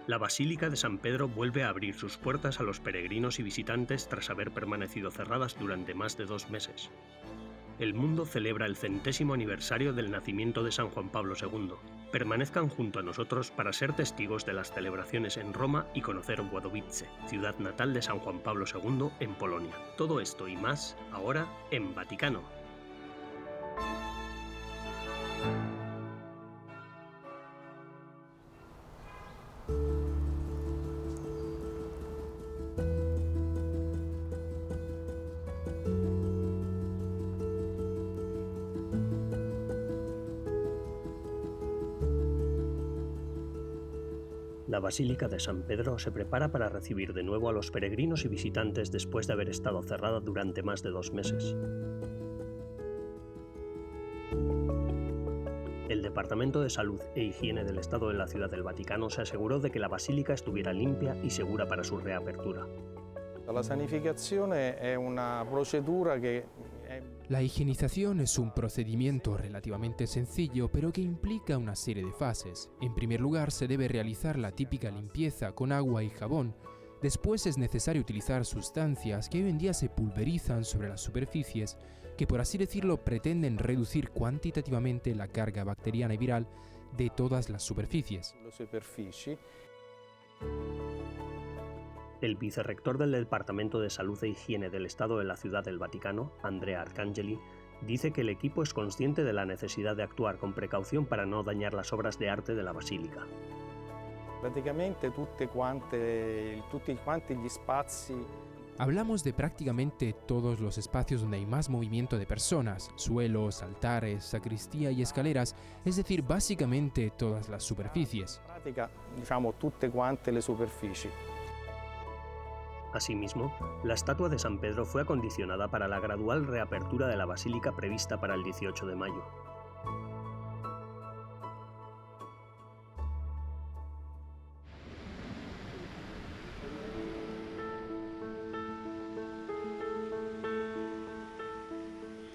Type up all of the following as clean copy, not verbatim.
La Basílica de San Pedro vuelve a abrir sus puertas a los peregrinos y visitantes tras haber permanecido cerradas durante más de 2 meses. El mundo celebra el 100º aniversario del nacimiento de San Juan Pablo II. Permanezcan junto a nosotros para ser testigos de las celebraciones en Roma y conocer Wadowice, ciudad natal de San Juan Pablo II en Polonia. Todo esto y más ahora en Vaticano. La Basílica de San Pedro se prepara para recibir de nuevo a los peregrinos y visitantes después de haber estado cerrada durante más de 2 meses. El Departamento de Salud e Higiene del Estado de la Ciudad del Vaticano se aseguró de que la basílica estuviera limpia y segura para su reapertura. La sanificazione è una procedura che La higienización es un procedimiento relativamente sencillo, pero que implica una serie de fases. En primer lugar, se debe realizar la típica limpieza con agua y jabón. Después es necesario utilizar sustancias que hoy en día se pulverizan sobre las superficies, que por así decirlo pretenden reducir cuantitativamente la carga bacteriana y viral de todas las superficies. El vicerrector del Departamento de Salud e Higiene del Estado de la Ciudad del Vaticano, Andrea Arcangeli, dice que el equipo es consciente de la necesidad de actuar con precaución para no dañar las obras de arte de la basílica. Praticamente tutti quanti gli spazi. Hablamos de prácticamente todos los espacios donde hay más movimiento de personas, suelos, altares, sacristía y escaleras, es decir, básicamente todas las superficies. In pratica, tutte quante le superfici. Asimismo, la estatua de San Pedro fue acondicionada para la gradual reapertura de la basílica prevista para el 18 de mayo.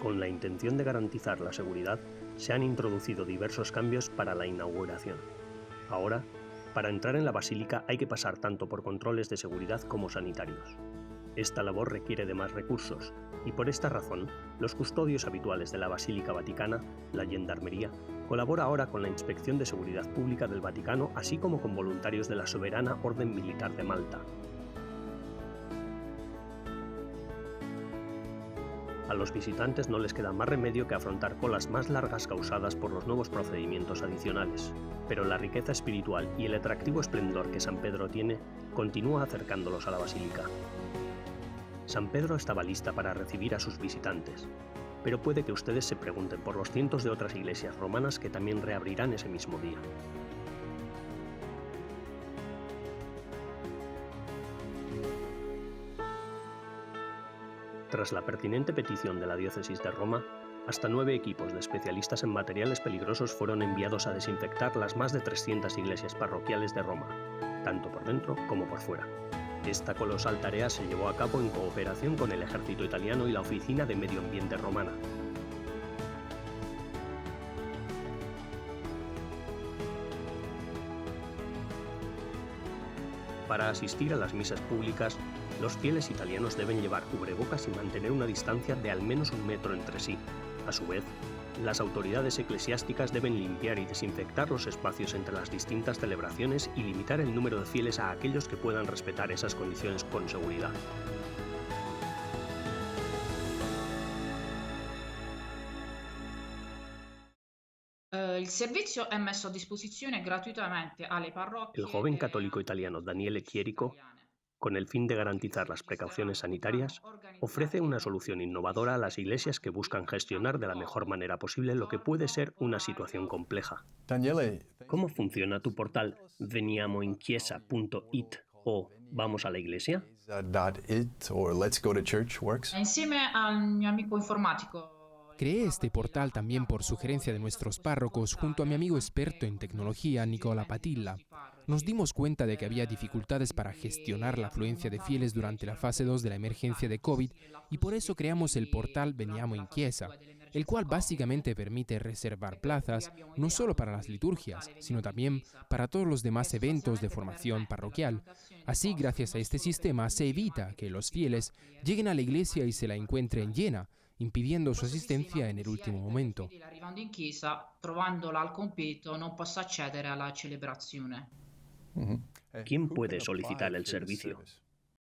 Con la intención de garantizar la seguridad, se han introducido diversos cambios para la inauguración. Ahora, para entrar en la basílica hay que pasar tanto por controles de seguridad como sanitarios. Esta labor requiere de más recursos, y por esta razón, los custodios habituales de la Basílica Vaticana, la Gendarmería, colabora ahora con la Inspección de Seguridad Pública del Vaticano, así como con voluntarios de la Soberana Orden Militar de Malta. A los visitantes no les queda más remedio que afrontar colas más largas causadas por los nuevos procedimientos adicionales, pero la riqueza espiritual y el atractivo esplendor que San Pedro tiene continúa acercándolos a la basílica. San Pedro estaba lista para recibir a sus visitantes, pero puede que ustedes se pregunten por los cientos de otras iglesias romanas que también reabrirán ese mismo día. Tras la pertinente petición de la Diócesis de Roma, hasta 9 equipos de especialistas en materiales peligrosos fueron enviados a desinfectar las más de 300 iglesias parroquiales de Roma, tanto por dentro como por fuera. Esta colosal tarea se llevó a cabo en cooperación con el ejército italiano y la Oficina de Medio Ambiente romana. Para asistir a las misas públicas, los fieles italianos deben llevar cubrebocas y mantener una distancia de al menos 1 metro entre sí. A su vez, las autoridades eclesiásticas deben limpiar y desinfectar los espacios entre las distintas celebraciones y limitar el número de fieles a aquellos que puedan respetar esas condiciones con seguridad. Il servizio è messo a disposizione gratuitamente alle parrocchie. El joven católico italiano Daniele Chierico, con el fin de garantizar las precauciones sanitarias, ofrece una solución innovadora a las iglesias que buscan gestionar de la mejor manera posible lo que puede ser una situación compleja. Daniele, ¿Cómo funciona tu portal veniamoinchiesa.it o Vamos a la Iglesia? .it or Let's Go to Church works? Insieme al mio amico informatico. Creé este portal también por sugerencia de nuestros párrocos junto a mi amigo experto en tecnología, Nicola Patilla. Nos dimos cuenta de que había dificultades para gestionar la afluencia de fieles durante la fase 2 de la emergencia de COVID y por eso creamos el portal Veniamo in Chiesa. el cual básicamente permite reservar plazas no solo para las liturgias, sino también para todos los demás eventos de formación parroquial. Así, gracias a este sistema, se evita que los fieles lleguen a la iglesia y se la encuentren llena, impidiendo su asistencia en el último momento. Arrivando in chiesa, trovandola al completo, non possa accedere alla celebrazione. ¿Quién puede solicitar el servicio?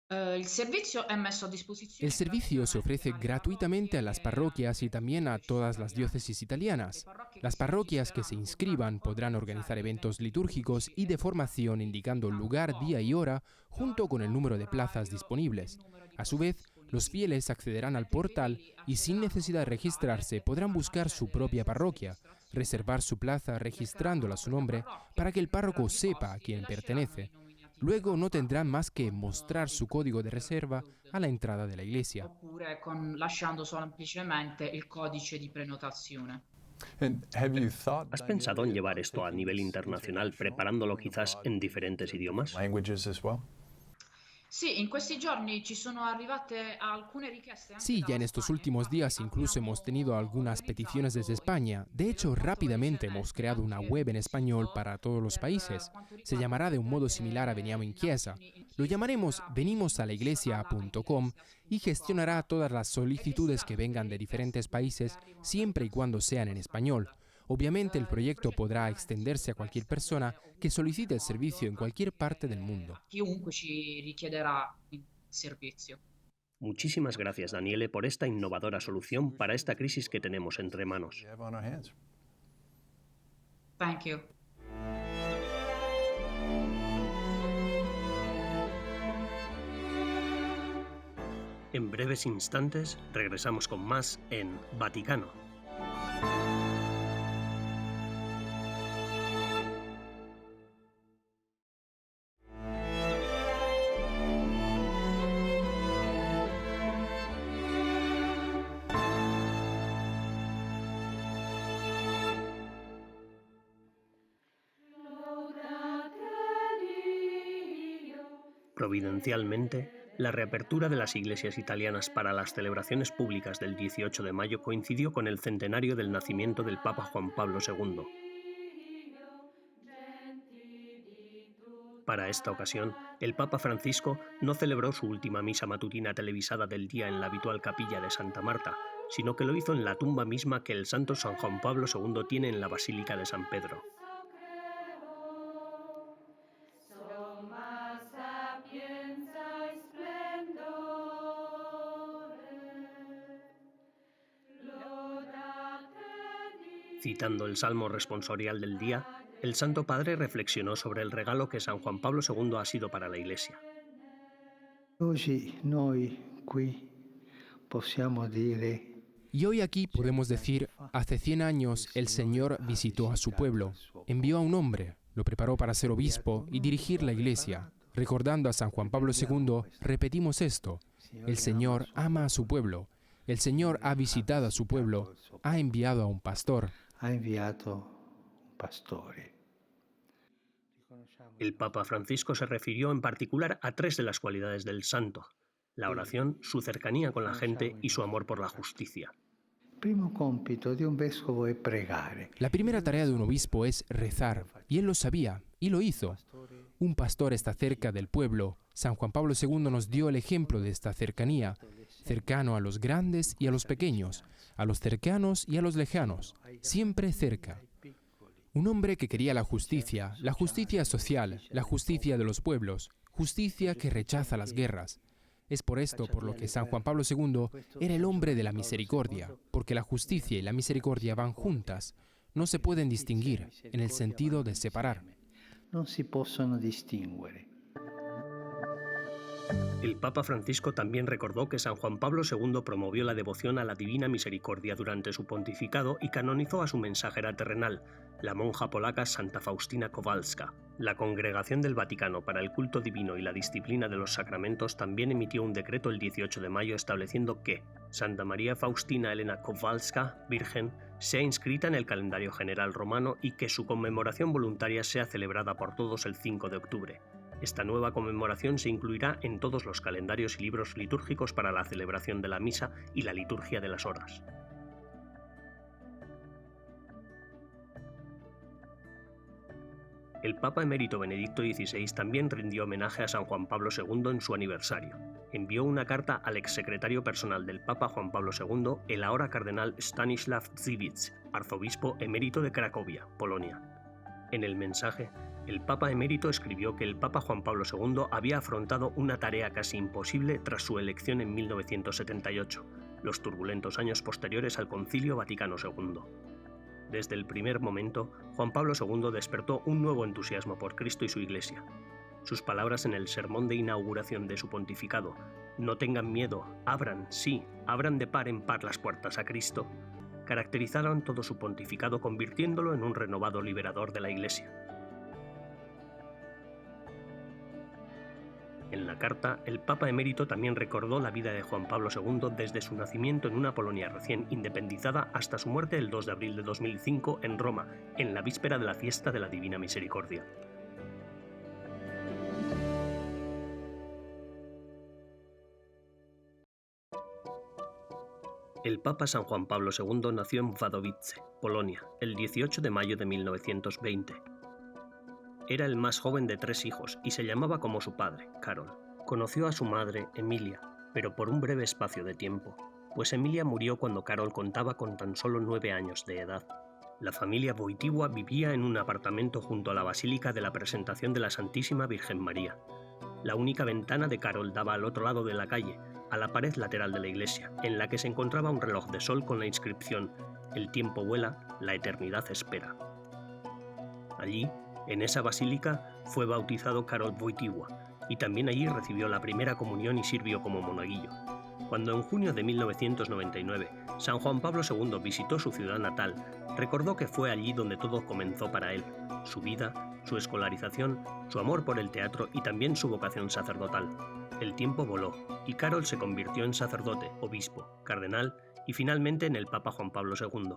Il servizio è messo a disposizione. El servicio se ofrece gratuitamente a las parroquias y también a todas las diócesis italianas. Las parroquias que se inscriban podrán organizar eventos litúrgicos y de formación indicando lugar, día y hora, junto con el número de plazas disponibles. A su vez, los fieles accederán al portal y sin necesidad de registrarse podrán buscar su propia parroquia, reservar su plaza registrándola a su nombre para que el párroco sepa a quién pertenece. Luego no tendrán más que mostrar su código de reserva a la entrada de la iglesia. Oppure lasciando semplicemente il codice di prenotazione. ¿Has pensado en llevar esto a nivel internacional, preparándolo quizás en diferentes idiomas? Languages as well? Sì, in questi giorni ci sono arrivate alcune richieste. Sí, ya en estos últimos días incluso hemos tenido algunas peticiones desde España. De hecho, rápidamente hemos creado una web en español para todos los países. Se llamará de un modo similar a Veniamo in Chiesa. Lo llamaremos venimosalaiglesia.com y gestionará todas las solicitudes que vengan de diferentes países siempre y cuando sean en español. Obviamente el proyecto podrá extenderse a cualquier persona que solicite el servicio en cualquier parte del mundo. Chiunque ci richiederà il servizio. Muchísimas gracias, Daniele, por esta innovadora solución para esta crisis que tenemos entre manos. We have on our hands. Thank you. En breves instantes regresamos con más en Vaticano. Providencialmente, la reapertura de las iglesias italianas para las celebraciones públicas del 18 de mayo coincidió con el centenario del nacimiento del Papa Juan Pablo II. Para esta ocasión, el Papa Francisco no celebró su última misa matutina televisada del día en la habitual capilla de Santa Marta, sino que lo hizo en la tumba misma que el santo San Juan Pablo II tiene en la Basílica de San Pedro. Citando el Salmo responsorial del día, el Santo Padre reflexionó sobre el regalo que San Juan Pablo II ha sido para la Iglesia. Y hoy aquí podemos decir, hace 100 años el Señor visitó a su pueblo, envió a un hombre, lo preparó para ser obispo y dirigir la Iglesia. Recordando a San Juan Pablo II, repetimos esto, el Señor ama a su pueblo, el Señor ha visitado a su pueblo, ha enviado a un pastor. El Papa Francisco se refirió en particular a 3 de las cualidades del santo: la oración, su cercanía con la gente y su amor por la justicia. La primera tarea de un obispo es rezar, y él lo sabía, y lo hizo. Un pastor está cerca del pueblo. San Juan Pablo II nos dio el ejemplo de esta cercanía, cercano a los grandes y a los pequeños, a los cercanos y a los lejanos, siempre cerca. Un hombre que quería la justicia social, la justicia de los pueblos, justicia que rechaza las guerras. Es por esto por lo que San Juan Pablo II era el hombre de la misericordia, porque la justicia y la misericordia van juntas, no se pueden distinguir en el sentido de separar. No si possono distinguere. El Papa Francisco también recordó que San Juan Pablo II promovió la devoción a la Divina Misericordia durante su pontificado y canonizó a su mensajera terrenal, la monja polaca Santa Faustina Kowalska. La Congregación del Vaticano para el Culto Divino y la Disciplina de los Sacramentos también emitió un decreto el 18 de mayo estableciendo que Santa María Faustina Elena Kowalska, Virgen, sea inscrita en el calendario general romano y que su conmemoración voluntaria sea celebrada por todos el 5 de octubre. Esta nueva conmemoración se incluirá en todos los calendarios y libros litúrgicos para la celebración de la misa y la liturgia de las horas. El Papa emérito Benedicto XVI también rindió homenaje a San Juan Pablo II en su aniversario. Envió una carta al exsecretario personal del Papa Juan Pablo II, el ahora cardenal Stanislav Dziwisz, arzobispo emérito de Cracovia, Polonia. En el mensaje, el Papa emérito escribió que el Papa Juan Pablo II había afrontado una tarea casi imposible tras su elección en 1978, los turbulentos años posteriores al Concilio Vaticano II. Desde el primer momento, Juan Pablo II despertó un nuevo entusiasmo por Cristo y su Iglesia. Sus palabras en el sermón de inauguración de su pontificado, «No tengan miedo, abran, sí, abran de par en par las puertas a Cristo», caracterizaron todo su pontificado convirtiéndolo en un renovado liberador de la Iglesia. En la carta, el Papa emérito también recordó la vida de Juan Pablo II desde su nacimiento en una Polonia recién independizada hasta su muerte el 2 de abril de 2005 en Roma, en la víspera de la fiesta de la Divina Misericordia. El Papa San Juan Pablo II nació en Wadowice, Polonia, el 18 de mayo de 1920. Era el más joven de 3 hijos y se llamaba como su padre, Karol. Conoció a su madre, Emilia, pero por un breve espacio de tiempo, pues Emilia murió cuando Karol contaba con tan solo 9 años de edad. La familia Wojtyła vivía en un apartamento junto a la Basílica de la Presentación de la Santísima Virgen María. La única ventana de Karol daba al otro lado de la calle, a la pared lateral de la iglesia, en la que se encontraba un reloj de sol con la inscripción «El tiempo vuela, la eternidad espera». Allí, en esa basílica, fue bautizado Karol Wojtyła, y también allí recibió la primera comunión y sirvió como monaguillo. Cuando en junio de 1999 San Juan Pablo II visitó su ciudad natal, recordó que fue allí donde todo comenzó para él, su vida, su escolarización, su amor por el teatro y también su vocación sacerdotal. El tiempo voló, y Karol se convirtió en sacerdote, obispo, cardenal y finalmente en el Papa Juan Pablo II.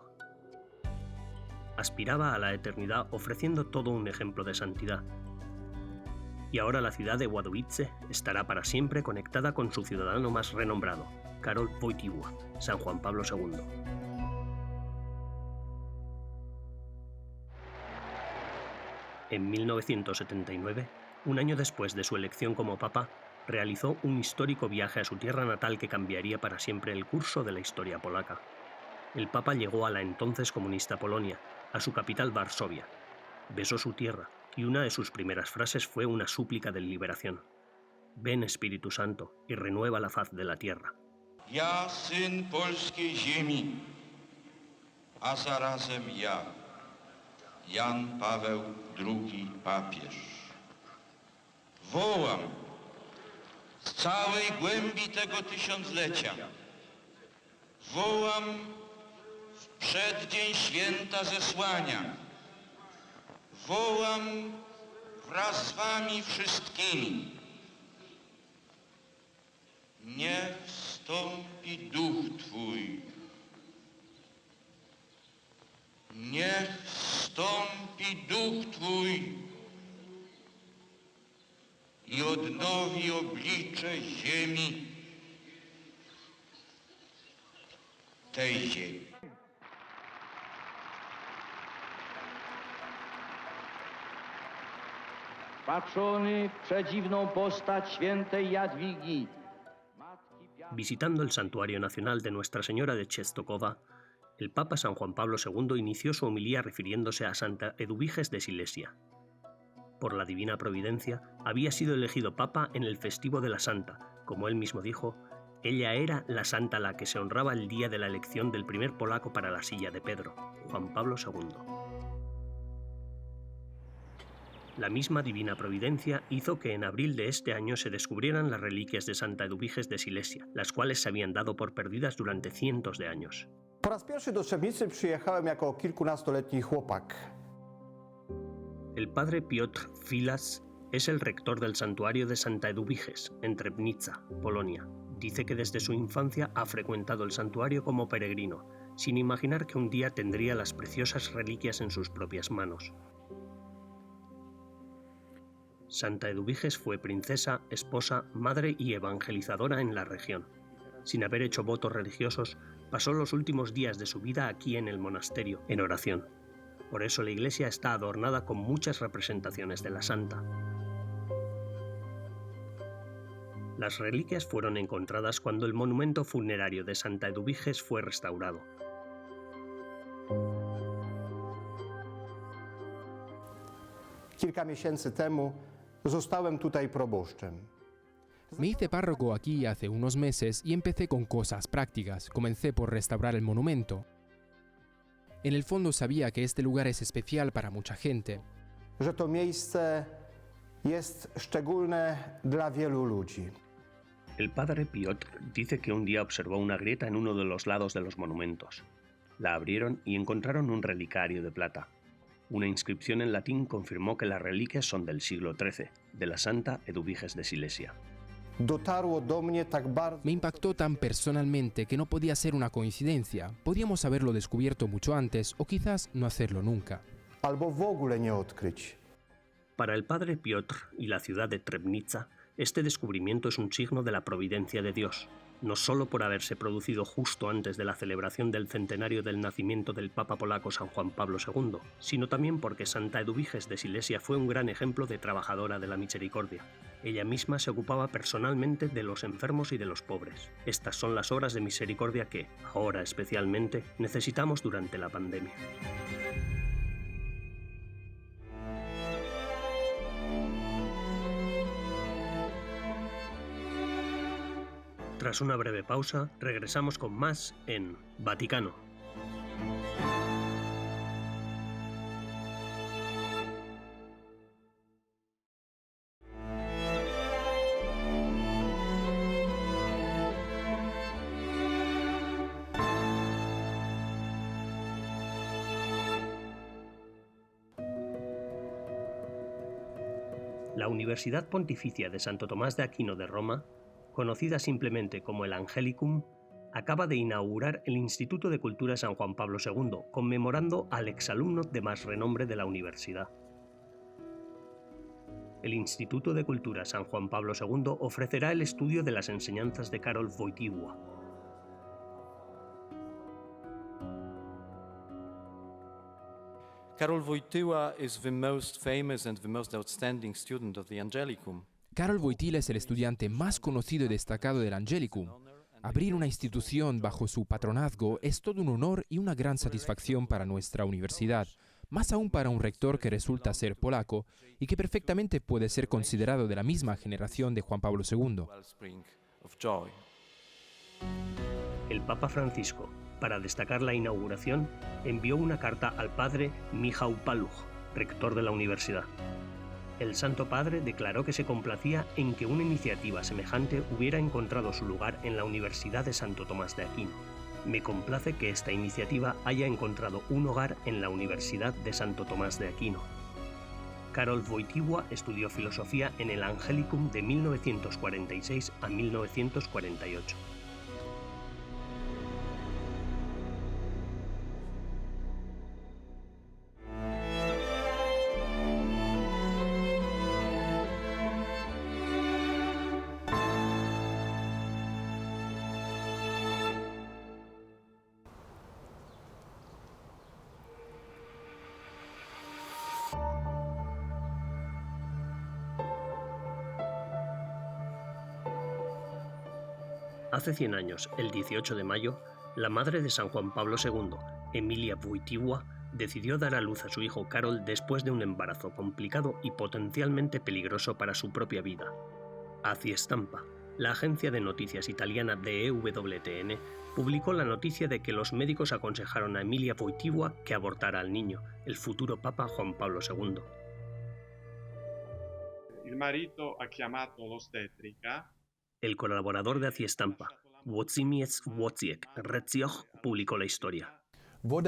Aspiraba a la eternidad ofreciendo todo un ejemplo de santidad. Y ahora la ciudad de Wadowice estará para siempre conectada con su ciudadano más renombrado, Karol Wojtyła, San Juan Pablo II. En 1979, un año después de su elección como papa, realizó un histórico viaje a su tierra natal que cambiaría para siempre el curso de la historia polaca. El papa llegó a la entonces comunista Polonia, a su capital Varsovia. Besó su tierra y una de sus primeras frases fue una súplica de liberación. Ven Espíritu Santo y renueva la faz de la tierra. Ja, syn polskiej ziemi, a zarazem ja, Jan Paweł II papież. Wołam z całej głębi tego tysiąclecia. Wołam w przeddzień święta zesłania. Wołam wraz z wami wszystkimi. Niech wstąpi Duch Twój. Niech wstąpi Duch Twój i odnowi oblicze ziemi, tej ziemi. Patrzony w przedziwną postać świętej Jadwigi. Visitando el Santuario Nacional de Nuestra Señora de Częstochowa, el Papa San Juan Pablo II inició su homilía refiriéndose a Santa Eduviges de Silesia. Por la divina providencia, había sido elegido Papa en el festivo de la Santa. Como él mismo dijo, ella era la santa a la que se honraba el día de la elección del primer polaco para la silla de Pedro, Juan Pablo II. La misma divina providencia hizo que en abril de este año se descubrieran las reliquias de Santa Eduviges de Silesia, las cuales se habían dado por perdidas durante cientos de años. Po raz pierwszy do Trzebnicy przyjechałem jako kilkunastoletni chłopak. El padre Piotr Filas es el rector del santuario de Santa Eduviges, en Trebnica, Polonia. Dice que desde su infancia ha frecuentado el santuario como peregrino, sin imaginar que un día tendría las preciosas reliquias en sus propias manos. Santa Eduviges fue princesa, esposa, madre y evangelizadora en la región. Sin haber hecho votos religiosos, pasó los últimos días de su vida aquí en el monasterio, en oración. Por eso la iglesia está adornada con muchas representaciones de la santa. Las reliquias fueron encontradas cuando el monumento funerario de Santa Eduviges fue restaurado. Kilka miesięcy temu zostałem tutaj proboszczem. Me hice párroco aquí hace unos meses y empecé con cosas prácticas. Comencé por restaurar el monumento. En el fondo sabía que este lugar es especial para mucha gente. Że to miejsce jest szczególne dla wielu ludzi. El padre Piotr dice que un día observó una grieta en uno de los lados de los monumentos. La abrieron y encontraron un relicario de plata. Una inscripción en latín confirmó que las reliquias son del siglo XIII, de la Santa Eduviges de Silesia. Dotarło do mnie tak bardzo. Me impactó tan personalmente que no podía ser una coincidencia. Podíamos haberlo descubierto mucho antes o quizás no hacerlo nunca. Albo w ogóle nie odkryć. Para el padre Piotr y la ciudad de Trebnica, este descubrimiento es un signo de la providencia de Dios, no solo por haberse producido justo antes de la celebración del centenario del nacimiento del Papa polaco San Juan Pablo II, sino también porque Santa Eduviges de Silesia fue un gran ejemplo de trabajadora de la misericordia. Ella misma se ocupaba personalmente de los enfermos y de los pobres. Estas son las obras de misericordia que, ahora especialmente, necesitamos durante la pandemia. Tras una breve pausa, regresamos con más en Vaticano. La Universidad Pontificia de Santo Tomás de Aquino de Roma, conocida simplemente como el Angelicum, acaba de inaugurar el Instituto de Cultura San Juan Pablo II, conmemorando al exalumno de más renombre de la universidad. El Instituto de Cultura San Juan Pablo II ofrecerá el estudio de las enseñanzas de Karol Wojtyła. Karol Wojtyła is the most famous and the most outstanding student of the Angelicum. Karol Wojtyła es el estudiante más conocido y destacado del Angelicum. Abrir una institución bajo su patronazgo es todo un honor y una gran satisfacción para nuestra universidad, más aún para un rector que resulta ser polaco y que perfectamente puede ser considerado de la misma generación de Juan Pablo II. El Papa Francisco, para destacar la inauguración, envió una carta al padre Michał Paluch, rector de la universidad. El Santo Padre declaró que se complacía en que una iniciativa semejante hubiera encontrado su lugar en la Universidad de Santo Tomás de Aquino. Me complace que esta iniciativa haya encontrado un hogar en la Universidad de Santo Tomás de Aquino. Karol Wojtyła estudió filosofía en el Angelicum de 1946 a 1948. Hace 100 años, el 18 de mayo, la madre de San Juan Pablo II, Emilia Wojtyła, decidió dar a luz a su hijo Karol después de un embarazo complicado y potencialmente peligroso para su propia vida. Aziestampa, la agencia de noticias italiana de EWTN, publicó la noticia de que los médicos aconsejaron a Emilia Wojtyła que abortara al niño, el futuro Papa Juan Pablo II. Il marito ha chiamato l'ostetrica. El colaborador de Aziestampa, Włodzimierz Wojciech Recioch, publicó la historia. ¿Por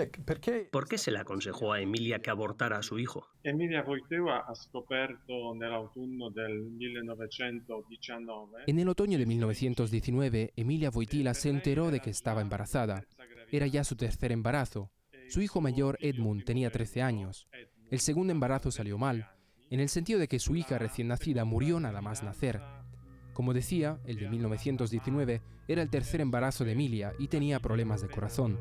qué se le aconsejó a Emilia que abortara a su hijo? Emilia Wojtyła ha scoperto nell'autunno del 1919. En el otoño de 1919, Emilia Wojtyła se enteró de que estaba embarazada. Era ya su tercer embarazo. Su hijo mayor, Edmund, tenía 13 años. El segundo embarazo salió mal, en el sentido de que su hija recién nacida murió nada más nacer. Como decía, el de 1919 era el tercer embarazo de Emilia y tenía problemas de corazón.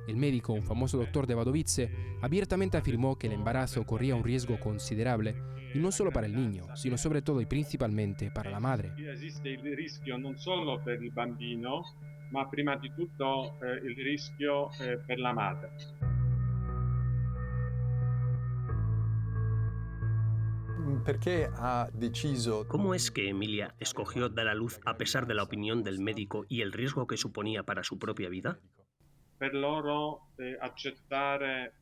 El médico, un famoso doctor de Wadowice, abiertamente afirmó que el embarazo corría un riesgo considerable, y no solo para el niño, sino sobre todo y principalmente para la madre. Esiste il rischio non solo per il bambino, ma prima di tutto il rischio per la madre. Perché ha deciso... ¿Cómo es que Emilia escogió dar a luz a pesar de la opinión del médico y el riesgo que suponía para su propia vida? Per loro accettare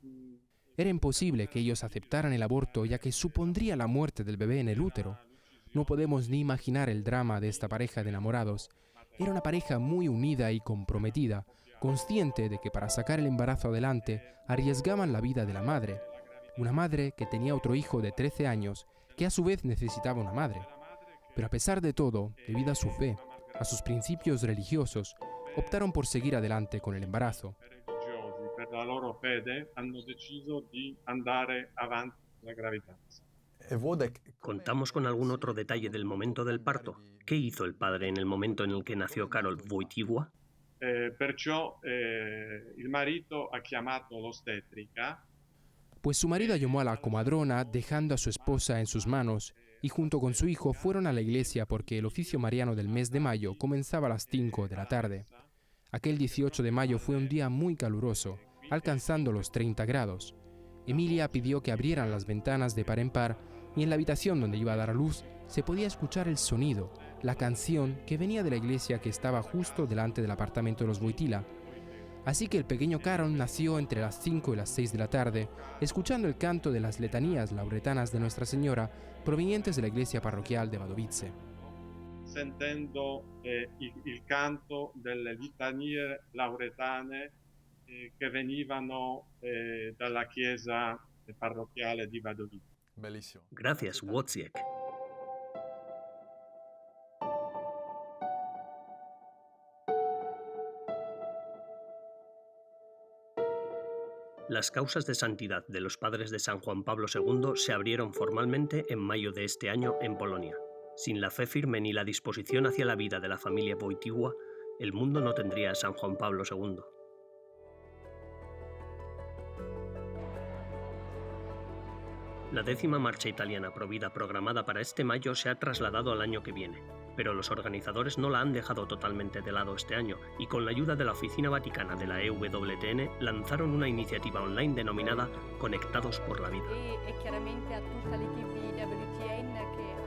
Era imposible que ellos aceptaran el aborto, ya que supondría la muerte del bebé en el útero. No podemos ni imaginar el drama de esta pareja de enamorados. Era una pareja muy unida y comprometida, consciente de que para sacar el embarazo adelante arriesgaban la vida de la madre. Una madre que tenía otro hijo de 13 años, que a su vez necesitaba una madre. Pero a pesar de todo, debido a su fe, a sus principios religiosos, optaron por seguir adelante con el embarazo. religiosi, per la loro fede, hanno deciso di andare avanti con la gravidanza. ¿Contamos con algún otro detalle del momento del parto? ¿Qué hizo el padre en el momento en el que nació Karol Wojtyła? Perciò il marito ha chiamato l'ostetrica. Pues su marido llamó a la comadrona, dejando a su esposa en sus manos, y junto con su hijo fueron a la iglesia porque el oficio mariano del mes de mayo comenzaba a las 5 de la tarde. Aquel 18 de mayo fue un día muy caluroso, alcanzando los 30 grados. Emilia pidió que abrieran las ventanas de par en par y en la habitación donde iba a dar a luz se podía escuchar el sonido, la canción que venía de la iglesia que estaba justo delante del apartamento de los Wojtyła. Así que el pequeño Karol nació entre las 5 y las 6 de la tarde, escuchando el canto de las letanías lauretanas de Nuestra Señora provenientes de la iglesia parroquial de Wadowice. Sentendo il canto delle litanie lauretane che venivano dalla chiesa parrocchiale di Wadowice. Bellissimo. Gracias, Wojciech. Las causas de santidad de los padres de San Juan Pablo II se abrieron formalmente en mayo de este año en Polonia. Sin la fe firme ni la disposición hacia la vida de la familia Wojtyła, el mundo no tendría a San Juan Pablo II. La 10ª marcha italiana Provida programada para este mayo se ha trasladado al año que viene, pero los organizadores no la han dejado totalmente de lado este año y con la ayuda de la Oficina Vaticana de la EWTN lanzaron una iniciativa online denominada Conectados por la Vida. E chiaramente a tutta l'equipe di EWTN che